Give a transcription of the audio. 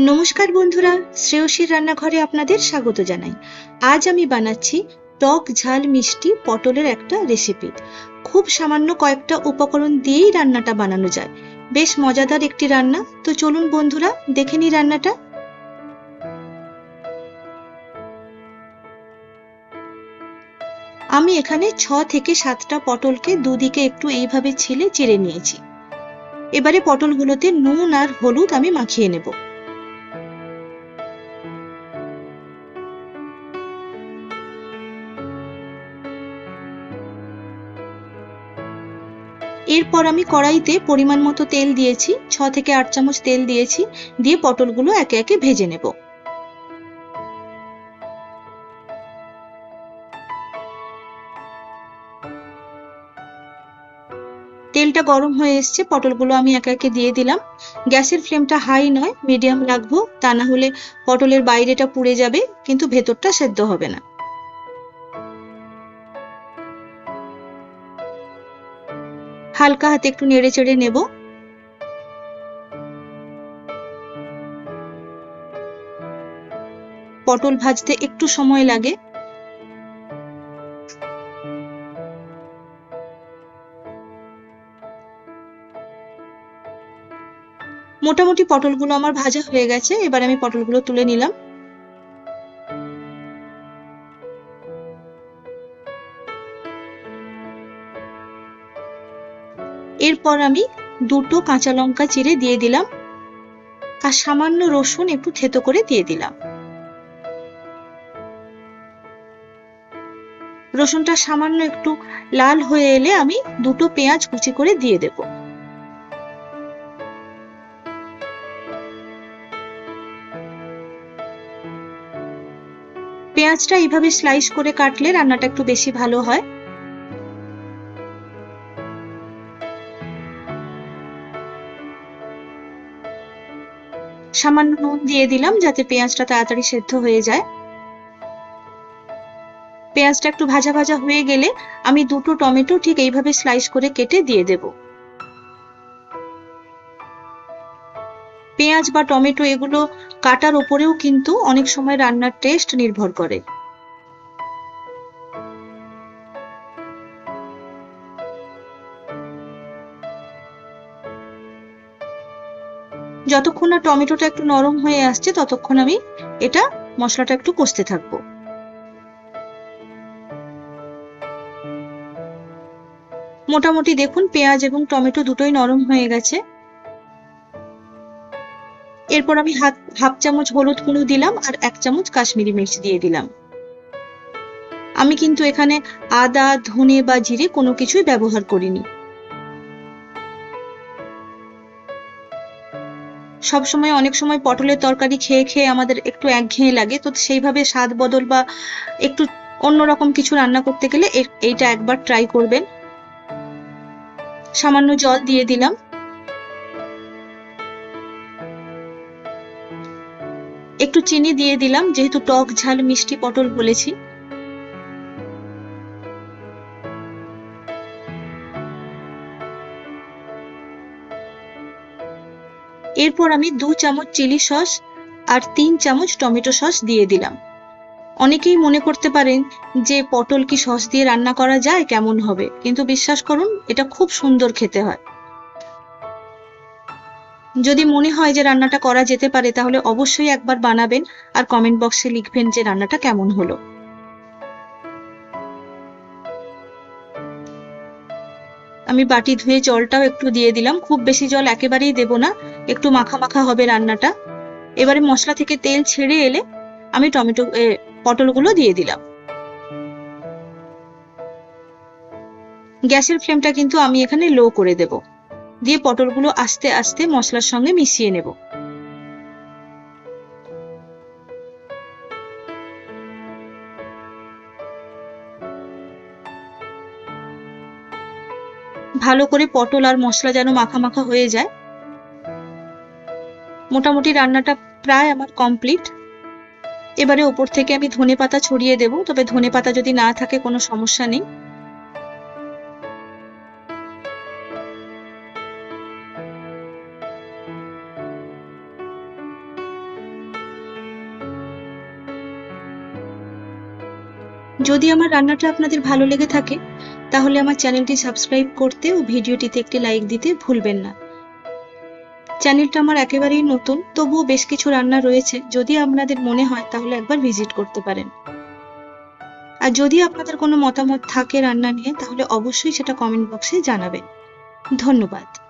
নমস্কার বন্ধুরা, শ্রেয়সীর রান্নাঘরে আপনাদের স্বাগত জানাই। আজ আমি বানাচ্ছি টক ঝাল মিষ্টি পটলের একটা রেসিপি। খুব সামান্য কয়েকটা উপকরণ দিয়েই রান্নাটা বানানো যায়। বেশ মজাদার একটি রান্না। তো চলুন বন্ধুরা, দেখে নিই রান্নাটা। আমি এখানে 6 থেকে 7টা পটলকে দুদিকে একটু এইভাবে ছিলে চিড়ে নিয়েছি। এবারে পটলগুলোতে নুন আর হলুদ আমি মাখিয়ে নেব। এরপর আমি কড়াইতে পরিমাণ মতো তেল দিয়েছি, 6 থেকে 8 চামচ তেল দিয়েছি, দিয়ে পটলগুলো একে একে ভেজে নেব। তেলটা গরম হয়ে এসছে, পটলগুলো আমি একে একে দিয়ে দিলাম। গ্যাসের ফ্লেমটা হাই নয়, মিডিয়াম রাখবো, তা না হলে পটলের বাইরেটা পুড়ে যাবে কিন্তু ভেতরটা সেদ্ধ হবে না। হালকা হাতে একটু নেড়ে চেড়ে নেব। পটল ভাজতে একটু সময় লাগে। মোটামুটি পটলগুলো আমার ভাজা হয়ে গেছে, এবার আমি পটলগুলো তুলে নিলাম। এরপর আমি দুটো কাঁচা লঙ্কা চিড়ে দিয়ে দিলাম, আর সামান্য রসুন একটু থেতো করে দিয়ে দিলাম। রসুনটা সামান্য একটু লাল হয়ে এলে আমি দুটো পেঁয়াজ কুচি করে দিয়ে দেব। পেঁয়াজটা এইভাবে স্লাইস করে কাটলে রান্নাটা একটু বেশি ভালো হয়। সামান্য নুন দিয়ে দিলাম যাতে পেঁয়াজটা তাড়াতাড়ি সেদ্ধ হয়ে যায়। পেঁয়াজটা একটু ভাজা ভাজা হয়ে গেলে আমি দুটো টমেটো ঠিক এইভাবে স্লাইস করে কেটে দিয়ে দেব। পেঁয়াজ বা টমেটো এগুলো কাটার ওপরেও কিন্তু অনেক সময় রান্নার টেস্ট নির্ভর করে। যতক্ষণ না টমেটোটা একটু নরম হয়ে আসছে ততক্ষণ আমি মশলাটা একটু কষতে থাকবো। মোটামুটি দেখুন পেঁয়াজ এবং টমেটো দুটোই নরম হয়ে গেছে। এরপর আমি হাফ চামচ হলুদ গুঁড়ো দিলাম আর 1 চামচ কাশ্মীরি মির্চ দিয়ে দিলাম। আমি কিন্তু এখানে আদা, ধনে বা জিরে কোনো কিছুই ব্যবহার করিনি। সবসময় অনেক সময় পটলের তরকারি খেয়ে খেয়ে আমাদের একটু একঘেয়ে লাগে, তো সেইভাবে স্বাদ বদল বা একটু অন্যরকম কিছু রান্না করতে গেলে এইটা একবার ট্রাই করবেন। সামান্য জল দিয়ে দিলাম। একটু চিনি দিয়ে দিলাম, যেহেতু টক ঝাল মিষ্টি পটল বলেছি। এরপর আমি 2 চামচ চিলি সস আর 3 চামচ টমেটো সস দিয়ে দিলাম। অনেকেই মনে করতে পারেন যে পটল কি সস দিয়ে রান্না করা যায়, কেমন হবে, কিন্তু বিশ্বাস করুন এটা খুব সুন্দর খেতে হয়। যদি মনে হয় যে রান্নাটা করা যেতে পারে তাহলে অবশ্যই একবার বানাবেন আর কমেন্ট বক্সে লিখবেন যে রান্নাটা কেমন হলো। আমি বাটি ধুয়ে জলটাও একটু দিয়ে দিলাম, খুব বেশি জল একেবারেই দেব না, একটু মাখা মাখা হবে রান্নাটা। এবারে মশলা থেকে তেল ছেড়ে এলে আমি পটলগুলো দিয়ে দিলাম। গ্যাসের ফ্লেমটা কিন্তু আমি এখানে লো করে দেব, দিয়ে পটলগুলো আস্তে আস্তে মশলার সঙ্গে মিশিয়ে নেব। ভালো করে পটল আর মশলা যেন মাখা মাখা হয়ে যায়। মোটামুটি রান্নাটা প্রায় আমার কমপ্লিট। এবারে ওপর থেকে আমি ধনেপাতা ছড়িয়ে দেব, তবে ধনেপাতা যদি না থাকে কোনো সমস্যা নেই। যদি আমার রান্নাটা আপনাদের ভালো লেগে থাকে তাহলে আমার চ্যানেলটি সাবস্ক্রাইব করতে ও ভিডিওটিতে একটি লাইক দিতে ভুলবেন না। চ্যানেলটা আমার একেবারেই নতুন, তবুও বেশ কিছু রান্না রয়েছে, যদি আপনাদের মনে হয় তাহলে একবার ভিজিট করতে পারেন। আর যদি আপনাদের কোনো মতামত থাকে রান্না নিয়ে তাহলে অবশ্যই সেটা কমেন্ট বক্সে জানাবেন। ধন্যবাদ।